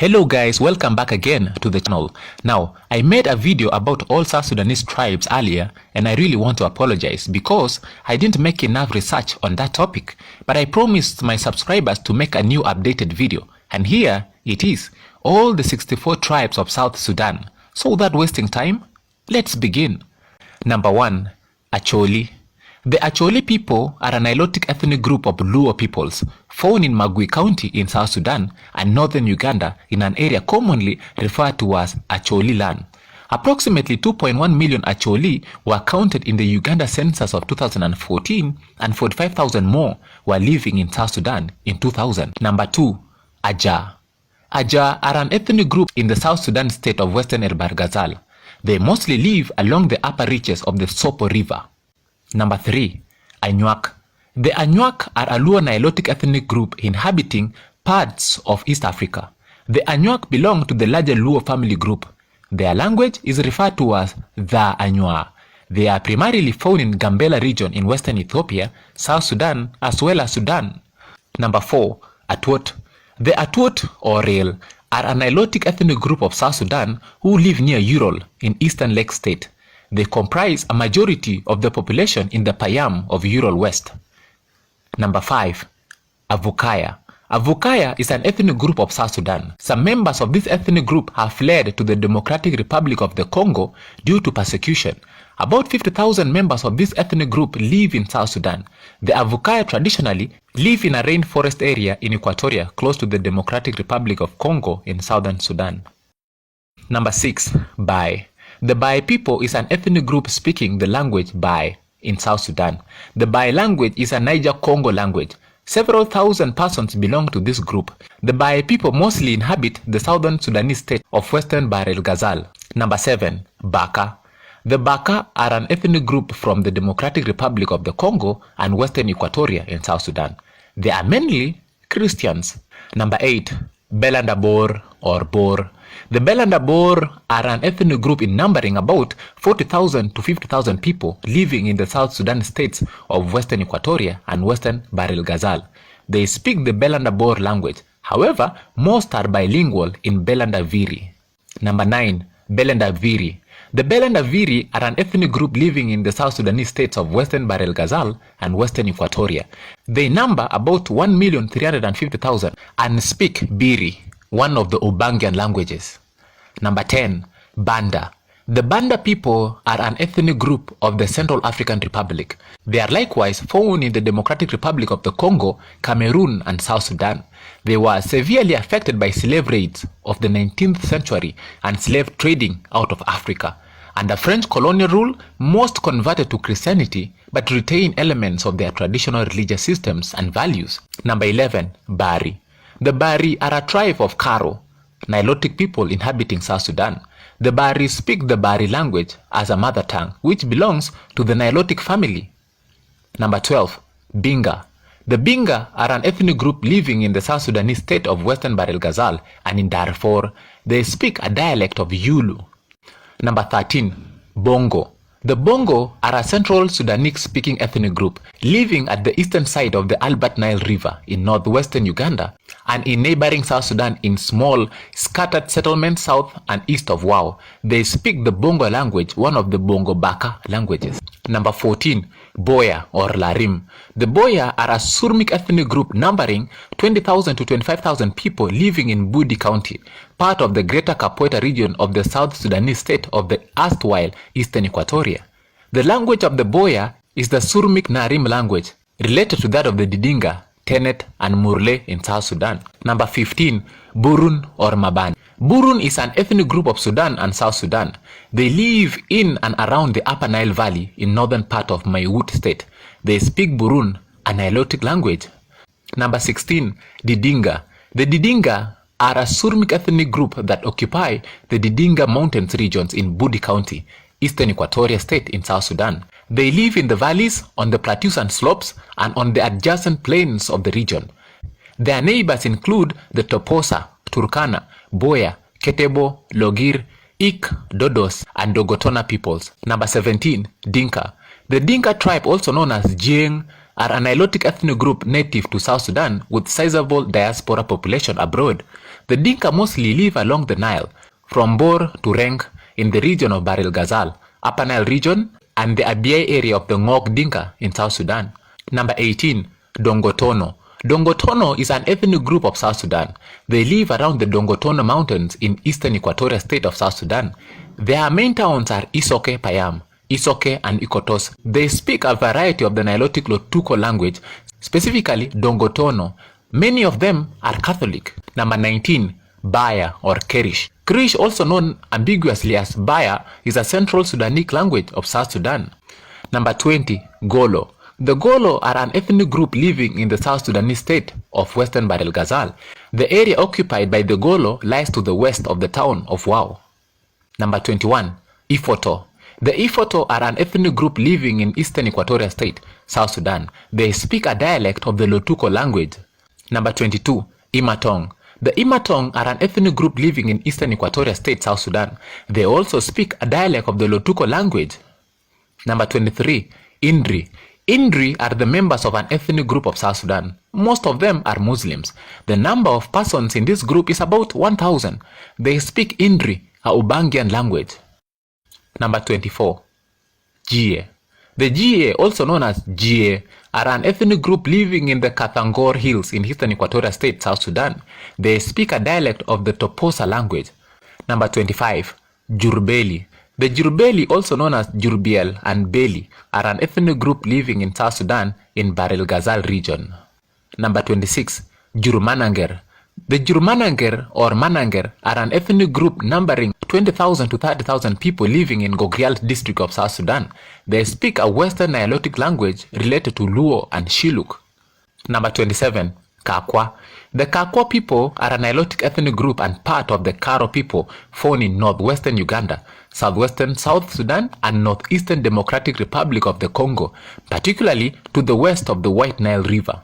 Hello guys, welcome back again to the channel. Now, I made a video about all South Sudanese tribes earlier and I really want to apologize because I didn't make enough research on that topic. But I promised my subscribers to make a new updated video. And here it is, all the 64 tribes of South Sudan. So without wasting time, let's begin. Number 1. Acholi. The Acholi people are a Nilotic ethnic group of Luo peoples found in Magui County in South Sudan and northern Uganda in an area commonly referred to as Acholi land. Approximately 2.1 million Acholi were counted in the Uganda census of 2014 and 45,000 more were living in South Sudan in 2000. Number 2. Aja. Aja are an ethnic group in the South Sudan state of Western Ghazal. They mostly live along the upper reaches of the Sopo River. Number 3. Anuak. The Anuak are a Luo Nilotic ethnic group inhabiting parts of East Africa. The Anuak belong to the larger Luo family group. Their language is referred to as the Anywa. They are primarily found in Gambela region in western Ethiopia, South Sudan, as well as Sudan. Number 4. Atwot. The Atwot or Rail are a Nilotic ethnic group of South Sudan who live near Ural in Eastern Lake State. They comprise a majority of the population in the Payam of Ural West. Number 5. Avukaya. Avukaya is an ethnic group of South Sudan. Some members of this ethnic group have fled to the Democratic Republic of the Congo due to persecution. About 50,000 members of this ethnic group live in South Sudan. The Avukaya traditionally live in a rainforest area in Equatoria close to the Democratic Republic of Congo in southern Sudan. Number 6. Bai. The Bai people is an ethnic group speaking the language Bai in South Sudan. The Bai language is a Niger-Congo language. Several thousand persons belong to this group. The Bai people mostly inhabit the southern Sudanese state of Western Ghazal. Number 7. Baka. The Baka are an ethnic group from the Democratic Republic of the Congo and Western Equatoria in South Sudan. They are mainly Christians. Number 8. Belandabor or Bor. The Belandabor are an ethnic group in numbering about 40,000 to 50,000 people living in the South Sudan states of Western Equatoria and Western Ghazal. They speak the Belandabor language. However, most are bilingual in Belandaviri. Number 9. Belandaviri. The Belandaviri are an ethnic group living in the South Sudanese states of Western Ghazal and Western Equatoria. They number about 1,350,000 and speak Biri, one of the Ubangian languages. Number 10. Banda. The Banda people are an ethnic group of the Central African Republic. They are likewise found in the Democratic Republic of the Congo, Cameroon, and South Sudan. They were severely affected by slave raids of the 19th century and slave trading out of Africa. Under French colonial rule, most converted to Christianity but retain elements of their traditional religious systems and values. Number 11. Bari. The Bari are a tribe of Karo, Nilotic people inhabiting South Sudan. The Bari speak the Bari language as a mother tongue, which belongs to the Nilotic family. Number 12. Binga. The Binga are an ethnic group living in the South Sudanese state of Western Ghazal and in Darfur. They speak a dialect of Yulu. Number 13. Bongo. The Bongo are a Central Sudanese speaking ethnic group living at the eastern side of the Albert Nile River in northwestern Uganda and in neighboring South Sudan in small scattered settlements south and east of Wau. They speak the Bongo language, one of the Bongo Baka languages. Number 14. Boya or Larim. The Boya are a Surmik ethnic group numbering 20,000 to 25,000 people living in Budi County, part of the Greater Kapoeta region of the South Sudanese state of the erstwhile Eastern Equatoria. The language of the Boya is the Surmik Narim language, related to that of the Didinga, Tenet, and Murle in South Sudan. Number 15. Burun or Maban. Burun is an ethnic group of Sudan and South Sudan. They live in and around the Upper Nile Valley in northern part of Maiwut state. They speak Burun, a Nilotic language. Number 16. Didinga. The Didinga are a Surmik ethnic group that occupy the Didinga Mountains regions in Budi County, Eastern Equatoria State in South Sudan. They live in the valleys, on the plateaus and slopes, and on the adjacent plains of the region. Their neighbors include the Toposa, Turkana, Boya, Ketebo, Logir, Ik, Dodos, and Dogotona peoples. Number 17. Dinka. The Dinka tribe, also known as Jieng, are a Nilotic ethnic group native to South Sudan with sizable diaspora population abroad. The The Dinka mostly live along the Nile, from Bor to Reng in the region of Bahr el Ghazal, Upper Nile region, and the Abyei area of the Ngok Dinka in South Sudan. Number 18. Dongotono. Dongotono is an ethnic group of South Sudan. They live around the Dongotono Mountains in eastern Equatorial State of South Sudan. Their main towns are Isoke, Payam, Isoke, and Ikotos. They speak a variety of the Nilotic Lotuko language, specifically Dongotono. Many of them are Catholic. Number 19. Baya or Kerish. Kerish, also known ambiguously as Baya, is a Central Sudanese language of South Sudan. Number 20. Golo. The Golo are an ethnic group living in the South Sudanese state of Western Bahr el Ghazal. The area occupied by the Golo lies to the west of the town of Wau. Number 21. Ifoto. The Ifoto are an ethnic group living in eastern Equatorial State, South Sudan. They speak a dialect of the Lotuko language. Number 22. Imatong. The Imatong are an ethnic group living in eastern Equatorial State, South Sudan. They also speak a dialect of the Lotuko language. Number 23. Indri. Indri are the members of an ethnic group of South Sudan. Most of them are Muslims. The number of persons in this group is about 1,000. They speak Indri, a Ubangian language. Number 24. Jie. The Jie, also known as Jie, are an ethnic group living in the Kathangor Hills in eastern Equatorial State, South Sudan. They speak a dialect of the Toposa language. Number 25. Jurbeli. The Jurbeli, also known as Jurbiel and Beli, are an ethnic group living in South Sudan in Bahr el Ghazal region. Number 26. Jurmananger. The Jurmananger or Mananger are an ethnic group numbering 20,000 to 30,000 people living in Gogrial district of South Sudan. They speak a Western Nilotic language related to Luo and Shilluk. Number 27. Kakwa. The Kakwa people are a Nilotic ethnic group and part of the Karo people found in northwestern Uganda, southwestern South Sudan, and northeastern Democratic Republic of the Congo, particularly to the west of the White Nile River.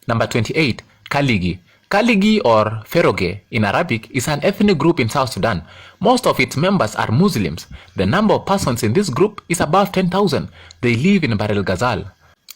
Number 28. Kaligi. Kaligi or Feroge in Arabic is an ethnic group in South Sudan. Most of its members are Muslims. The number of persons in this group is above 10,000. They live in Bahr el Ghazal.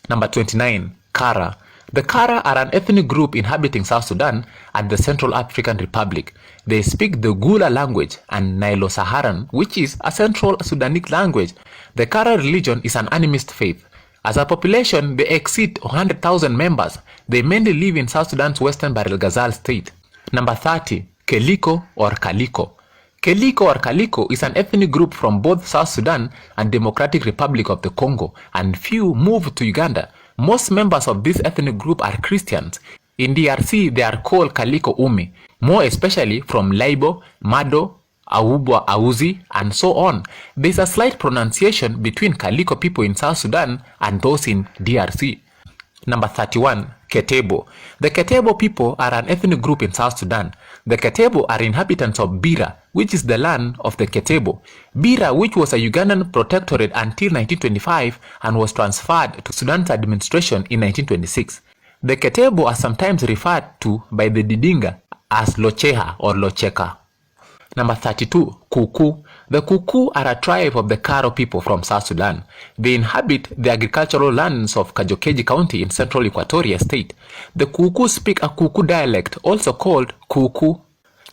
Number 29. Kara. The Kara are an ethnic group inhabiting South Sudan and the Central African Republic. They speak the Gula language and Nilo-Saharan, which is a Central Sudanese language. The Kara religion is an animist faith. As a population, they exceed 100,000 members. They mainly live in South Sudan's western Bahr el Ghazal state. Number 30. Keliko or Kaliko. Keliko or Kaliko is an ethnic group from both South Sudan and Democratic Republic of the Congo, and few moved to Uganda. Most members of this ethnic group are Christians. In DRC, they are called Kaliko Umi, more especially from Laibo, Mado, Awubwa Auzi, and so on. There is a slight pronunciation between Kaliko people in South Sudan and those in DRC. Number 31. Ketebo. The Ketebo people are an ethnic group in South Sudan. The Ketebo are inhabitants of Bira, which is the land of the Ketebo. Bira, which was a Ugandan protectorate until 1925 and was transferred to Sudan's administration in 1926. The Ketebo are sometimes referred to by the Didinga as Locheha or Locheka. Number 32. Kuku. The Kuku are a tribe of the Karo people from South Sudan. They inhabit the agricultural lands of Kajokeji County in central Equatoria State. The Kuku speak a Kuku dialect, also called Kuku.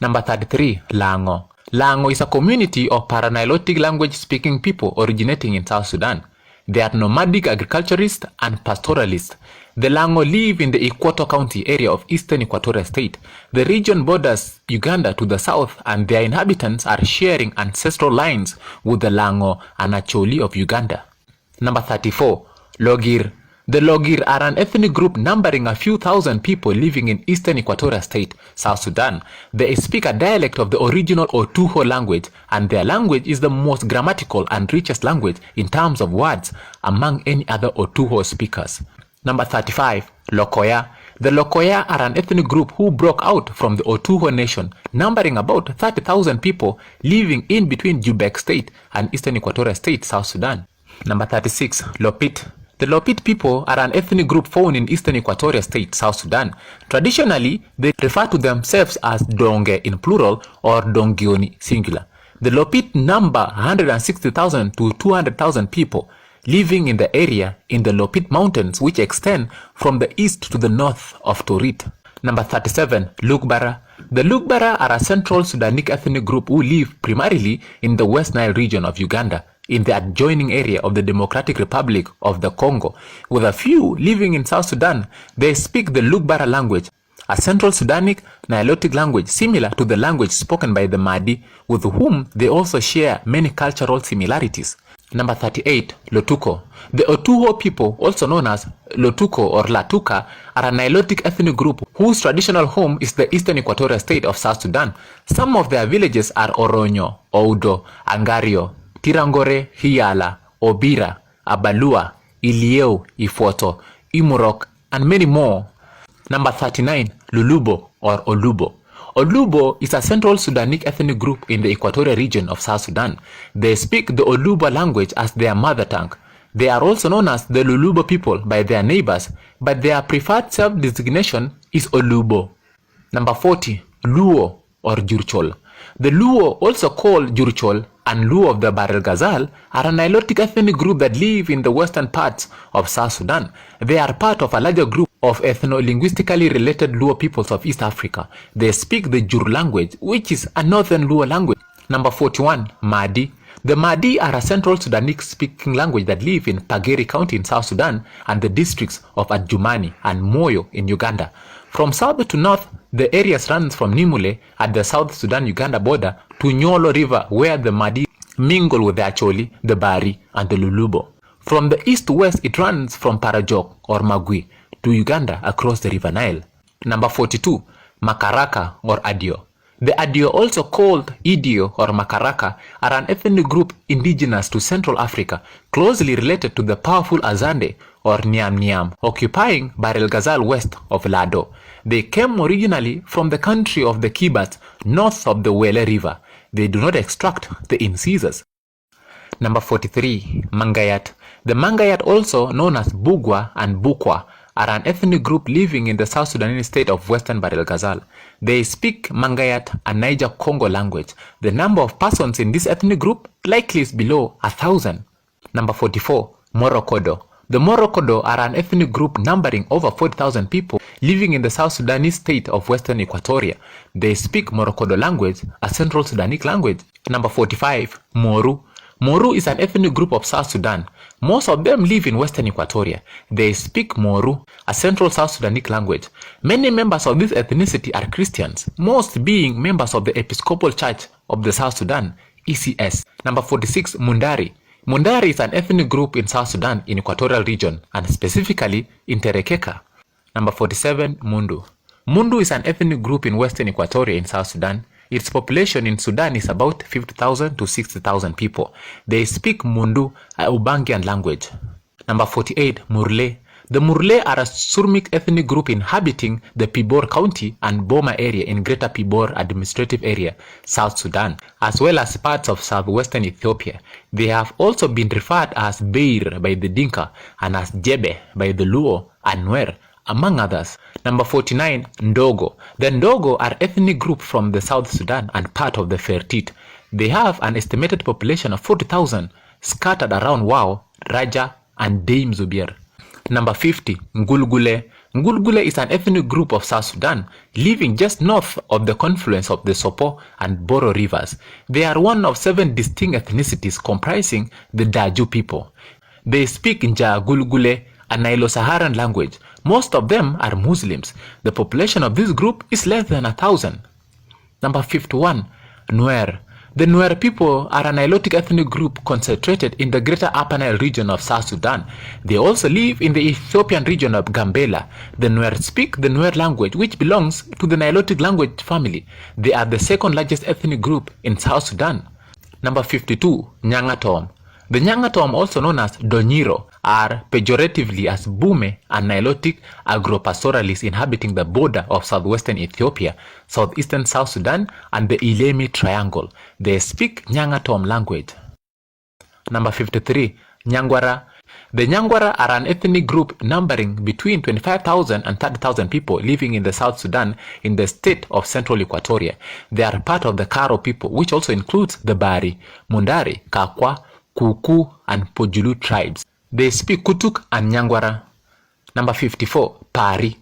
Number 33. Lango. Lango is a community of Paranilotic language-speaking people originating in South Sudan. They are nomadic agriculturists and pastoralists. The Lango live in the Equator County area of eastern Equatorial State. The region borders Uganda to the south, and their inhabitants are sharing ancestral lines with the Lango and Acholi of Uganda. Number 34. Logir. The Logir are an ethnic group numbering a few thousand people living in eastern Equatorial State, South Sudan. They speak a dialect of the original Otuho language, and their language is the most grammatical and richest language in terms of words among any other Otuho speakers. Number 35. Lokoya. The Lokoya are an ethnic group who broke out from the Otuho nation, numbering about 30,000 people living in between Jubek State and eastern Equatorial State, South Sudan. Number 36. Lopit. The Lopit people are an ethnic group found in eastern Equatorial State, South Sudan. Traditionally, they refer to themselves as Donge in plural or Dongioni singular. The Lopit number 160,000 to 200,000 people living in the area in the Lopit Mountains, which extend from the east to the north of Torit. Number 37, Lugbara. The Lugbara are a central Sudanic ethnic group who live primarily in the West Nile region of Uganda, in the adjoining area of the Democratic Republic of the Congo, with a few living in South Sudan. They speak the Lugbara language, a Central Sudanic Nilotic language similar to the language spoken by the Mahdi, with whom they also share many cultural similarities. Number 38, Lotuko. The Otuho people, also known as Lotuko or Latuka, are a Nilotic ethnic group whose traditional home is the eastern equatorial state of South Sudan. Some of their villages are Oronyo, Oudo, Angario, Tirangore, Hiala, Obira, Abalua, Ilieu, Ifoto, Imurok, and many more. Number 39, Lulubo or Olubo. Olubo is a Central Sudanic ethnic group in the equatorial region of South Sudan. They speak the Olubo language as their mother tongue. They are also known as the Lulubo people by their neighbors, but their preferred self-designation is Olubo. Number 40, Luo or Jurchol. The Luo, also called Jurchol and Luo of the Barel Ghazal, are a Nilotic ethnic group that live in the western parts of South Sudan. They are part of a larger group of ethno-linguistically related Luo peoples of East Africa. They speak the Jur language, which is a northern Luo language. Number 41, Mahdi. The Mahdi are a Central Sudanic speaking language that live in Pageri County in South Sudan and the districts of Adjumani and Moyo in Uganda. From south to north, the area runs from Nimule at the South Sudan-Uganda border to Nyolo River, where the Mahdi mingle with the Acholi, the Bari, and the Lulubo. From the east to west, it runs from Parajok or Magui to Uganda across the River Nile. Number 42, Makaraka or Adio. The Adio, also called Idio or Makaraka, are an ethnic group indigenous to Central Africa, closely related to the powerful Azande or Niam Niam, occupying Barel Ghazal west of Lado. They came originally from the country of the Kibats, north of the Wele River. They do not extract the incisors. Number 43, Mangayat. The Mangayat, also known as Bugwa and Bukwa, are an ethnic group living in the South Sudanese state of Western Barel Ghazal. They speak Mangayat and Niger-Congo language. The number of persons in this ethnic group likely is below 1,000. Number 44, Morokodo. The Morokodo are an ethnic group numbering over 40,000 people living in the South Sudanese state of Western Equatoria. They speak Morokodo language, a Central Sudanic language. Number 45, Moru. Moru is an ethnic group of South Sudan. Most of them live in Western Equatoria. They speak Moru, a Central South Sudanic language. Many members of this ethnicity are Christians, most being members of the Episcopal Church of the South Sudan, ECS. Number 46, Mundari. Mundari is an ethnic group in South Sudan in Equatorial region and specifically in Terekeka. Number 47, Mundu. Mundu is an ethnic group in Western Equatoria in South Sudan. Its population in Sudan is about 50,000 to 60,000 people. They speak Mundu, a Ubangian language. Number 48, Murle. The Murle are a Surmik ethnic group inhabiting the Pibor County and Boma area in Greater Pibor Administrative Area, South Sudan, as well as parts of southwestern Ethiopia. They have also been referred as Beir by the Dinka and as Jebe by the Luo and Nuer, among others. Number 49, Ndogo. The Ndogo are ethnic group from the South Sudan and part of the Fertit. They have an estimated population of 40,000 scattered around Wau, Raja, and Dame Zubir. Number 50, Ngulgule. Ngulgule is an ethnic group of South Sudan living just north of the confluence of the Sopo and Boro rivers. They are one of 7 distinct ethnicities comprising the Daju people. They speak Nja Gulgule, a Nilo-Saharan language. Most of them are Muslims. The population of this group is less than 1,000. Number 51, Nuer. The Nuer people are a Nilotic ethnic group concentrated in the greater Upper Nile region of South Sudan. They also live in the Ethiopian region of Gambela. The Nuer speak the Nuer language, which belongs to the Nilotic language family. They are the second largest ethnic group in South Sudan. Number 52, Nyangatom. The Nyangatom, also known as Donyiro, are pejoratively as Bume and Nilotic agropastoralists inhabiting the border of southwestern Ethiopia, southeastern South Sudan, and the Ilemi Triangle. They speak Nyangatom language. Number 53, Nyangwara. The Nyangwara are an ethnic group numbering between 25,000 and 30,000 people living in the South Sudan in the state of Central Equatoria. They are part of the Karo people, which also includes the Bari, Mundari, Kakwa, Kuku, and Pojulu tribes. They speak Kutuk and Nyangwara. Number 54, Pari.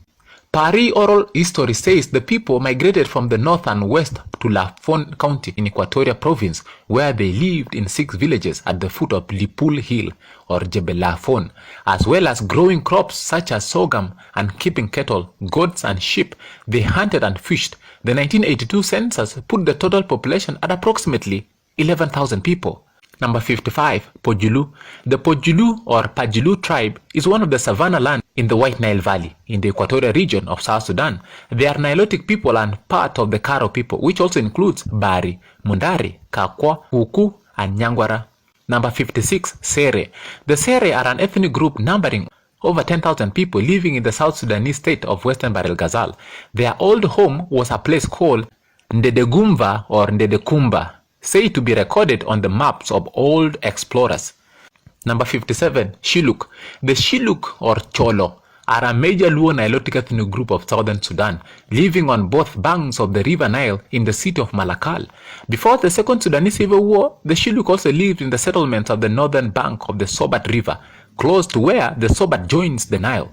Paris oral history says the people migrated from the north and west to Lafon County in Equatoria province, where they lived in 6 villages at the foot of Lipul Hill or Jebel Lafon, as well as growing crops such as sorghum and keeping cattle, goats and sheep. They hunted and fished. The 1982 census put the total population at approximately 11,000 people. Number 55, Pojulu. The Pojulu or Pajulu tribe is one of the savanna land in the White Nile Valley in the Equatorial region of South Sudan. They are Nilotic people and part of the Karo people, which also includes Bari, Mundari, Kakwa, Uku, and Nyangwara. Number 56, Sere. The Sere are an ethnic group numbering over 10,000 people living in the South Sudanese state of Western Bahr el Ghazal. Their old home was a place called Ndedegumva or Ndedekumba, said to be recorded on the maps of old explorers. Number 57, Shilluk. The Shilluk or Cholo are a major Luo Nilotic ethnic group of southern Sudan, living on both banks of the river Nile in the city of Malakal. Before the Second Sudanese Civil War, the Shilluk also lived in the settlements of the northern bank of the Sobat River, close to where the Sobat joins the Nile.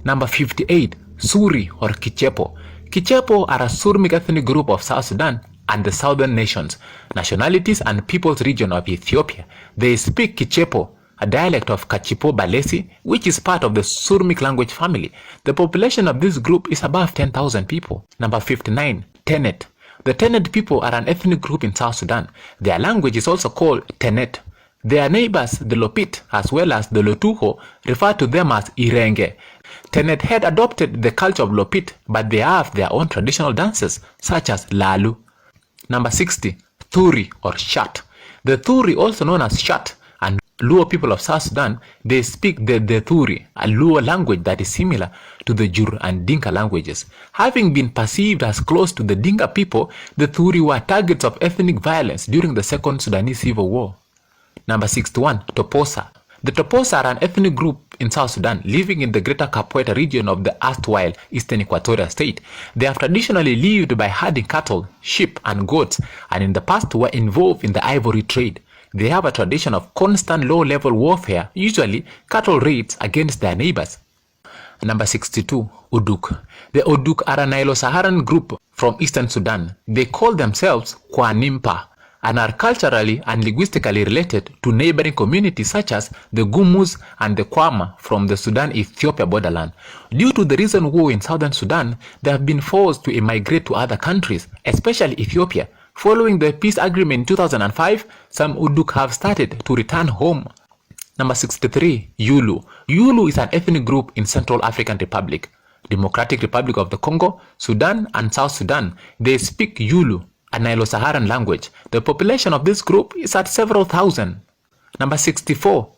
Number 58, Suri or Kichepo. Kichepo are a Surmic ethnic group of South Sudan and the southern nations, nationalities and peoples region of Ethiopia. They speak Kichepo, a dialect of Kachipo Balesi, which is part of the Surmic language family. The population of this group is above 10,000 people. Number 59, Tenet. The Tenet people are an ethnic group in South Sudan. Their language is also called Tenet. Their neighbors, the Lopit, as well as the Lotuho, refer to them as Irenge. Tenet had adopted the culture of Lopit, but they have their own traditional dances, such as Lalu. Number 60, Thuri or Shat. The Thuri, also known as Shat, and Luo people of South Sudan, they speak the Thuri, a Luo language that is similar to the Jur and Dinka languages. Having been perceived as close to the Dinka people, the Thuri were targets of ethnic violence during the Second Sudanese Civil War. Number 61, Toposa. The Toposa are an ethnic group in South Sudan living in the greater Capoeira region of the erstwhile Eastern Equatoria state. They have traditionally lived by herding cattle, sheep and goats, and in the past were involved in the ivory trade. They have a tradition of constant low-level warfare, usually cattle raids against their neighbors. Number 62, Uduk. The Uduk are a Nilo-Saharan group from Eastern Sudan. They call themselves Kwanimpa and are culturally and linguistically related to neighboring communities such as the Gumus and the Kwama from the Sudan-Ethiopia borderland. Due to the recent war in southern Sudan, they have been forced to immigrate to other countries, especially Ethiopia. Following the peace agreement in 2005, some Uduk have started to return home. Number 63, Yulu. Yulu is an ethnic group in Central African Republic, Democratic Republic of the Congo, Sudan and South Sudan. They speak Yulu, a Nilo-Saharan language. The population of this group is at several thousand. Number 64,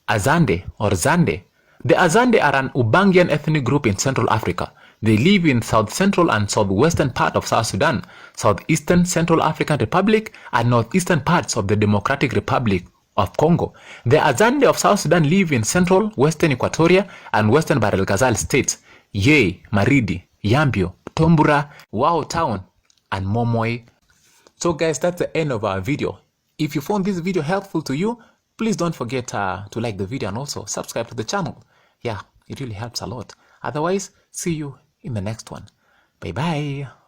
Azande or Zande. The Azande are an Ubangian ethnic group in Central Africa. They live in south-central and southwestern part of South Sudan, southeastern Central African Republic, and northeastern parts of the Democratic Republic of Congo. The Azande of South Sudan live in central, western Equatoria, and western Bahr el Ghazal states, Ye, Maridi, Yambio, Tombura, Wao Town, and Momoy. So guys, that's the end of our video. If you found this video helpful to you, please don't forget to like the video and also subscribe to the channel. Yeah, it really helps a lot. Otherwise, see you in the next one. Bye bye.